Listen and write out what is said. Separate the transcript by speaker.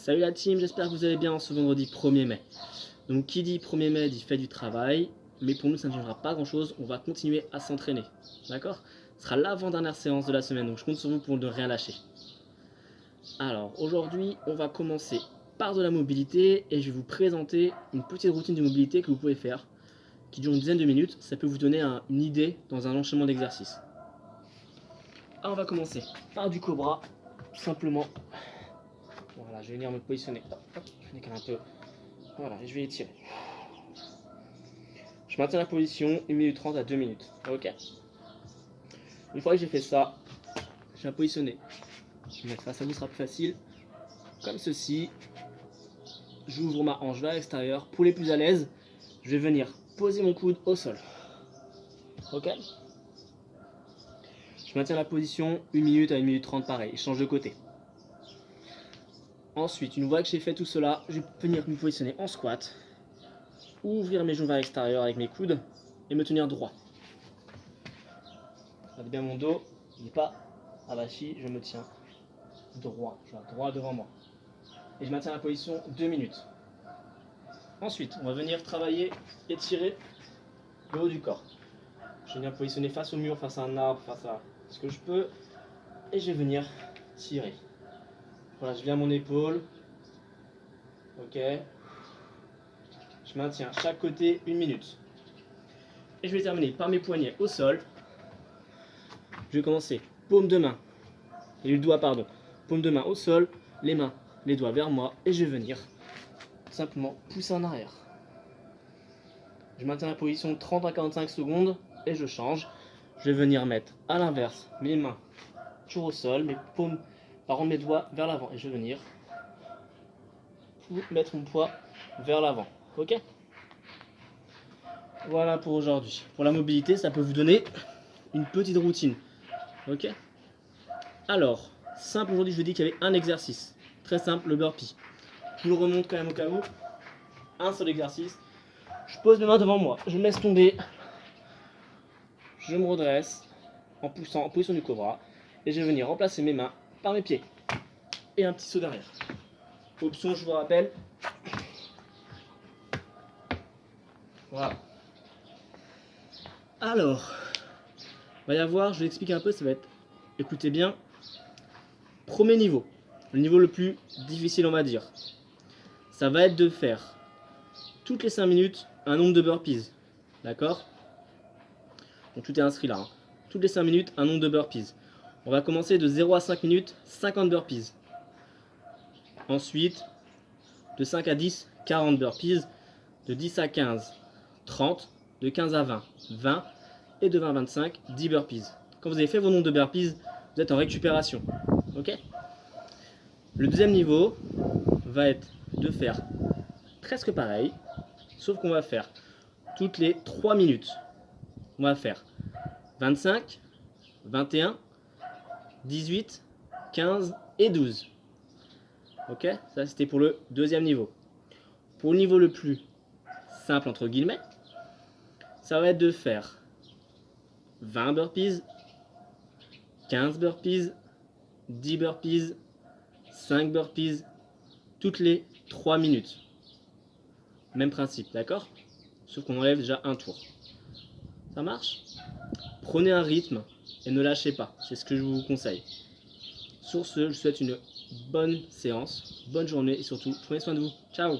Speaker 1: Salut la team, j'espère que vous allez bien ce vendredi 1er mai. Donc qui dit 1er mai dit fait du travail, mais pour nous ça ne changera pas grand chose, on va continuer à s'entraîner. D'accord? Ce sera l'avant-dernière séance de la semaine, donc je compte sur vous pour ne rien lâcher. Alors aujourd'hui on va commencer par de la mobilité et je vais vous présenter une petite routine de mobilité que vous pouvez faire, qui dure une dizaine de minutes, ça peut vous donner une idée dans un enchaînement d'exercices. Alors on va commencer par du cobra, tout simplement. Voilà, je vais venir me positionner. Hop, hop, je décale un peu. Voilà, et je vais étirer. Je maintiens la position 1 minute 30 à 2 minutes. Ok. Une fois que j'ai fait ça, je vais me positionner. Je vais mettre face à vous, ce sera plus facile. Comme ceci. J'ouvre ma hanche vers l'extérieur. Pour les plus à l'aise, je vais venir poser mon coude au sol. Ok. Je maintiens la position 1 minute à 1 minute 30 pareil. Je change de côté. Ensuite, une fois que j'ai fait tout cela, je vais venir me positionner en squat, ouvrir mes genoux vers l'extérieur avec mes coudes et me tenir droit. Regardez bien mon dos, il n'est pas avachi, je me tiens droit, je vais droit devant moi. Et je maintiens la position 2 minutes. Ensuite, on va venir travailler, étirer le haut du corps. Je vais venir me positionner face au mur, face à un arbre, face à ce que je peux. Et je vais venir tirer. Voilà, je viens à mon épaule. Ok. Je maintiens chaque côté 1 minute. Et je vais terminer par mes poignets au sol. Je vais commencer paume de main, et le doigt pardon, paume de main au sol, les mains, les doigts vers moi, et je vais venir simplement pousser en arrière. Je maintiens la position 30 à 45 secondes, et je change. Je vais venir mettre à l'inverse mes mains toujours au sol, mes paumes, par mes doigts vers l'avant, et je vais venir mettre mon poids vers l'avant. Ok? Voilà pour aujourd'hui. Pour la mobilité, ça peut vous donner une petite routine. Ok? Alors, simple aujourd'hui, je vous dis qu'il y avait un exercice. Très simple, le burpee. Je vous le remonte quand même au cas où. Un seul exercice. Je pose mes mains devant moi. Je me laisse tomber. Je me redresse en poussant en position du cobra. Et je vais venir remplacer mes mains par mes pieds. Et un petit saut derrière. Option, je vous rappelle. Voilà. Alors, il va y avoir, je vais expliquer un peu, ça va être, écoutez bien, premier niveau, le niveau le plus difficile on va dire, ça va être de faire toutes les 5 minutes un nombre de burpees, d'accord? Donc tout est inscrit là, hein. Toutes les 5 minutes un nombre de burpees. On va commencer de 0 à 5 minutes, 50 burpees. Ensuite, de 5 à 10, 40 burpees. De 10 à 15, 30. De 15 à 20, 20. Et de 20 à 25, 10 burpees. Quand vous avez fait vos nombres de burpees, vous êtes en récupération. Ok? Le deuxième niveau va être de faire presque pareil, sauf qu'on va faire toutes les 3 minutes. On va faire 25, 21, 18, 15 et 12. Ok? Ça c'était pour le deuxième niveau. Pour le niveau le plus simple entre guillemets, ça va être de faire 20 burpees, 15 burpees, 10 burpees, 5 burpees, toutes les 3 minutes. Même principe, d'accord? Sauf qu'on enlève déjà un tour. Ça marche? Prenez un rythme et ne lâchez pas, c'est ce que je vous conseille. Sur ce, je vous souhaite une bonne séance, bonne journée et surtout, prenez soin de vous. Ciao!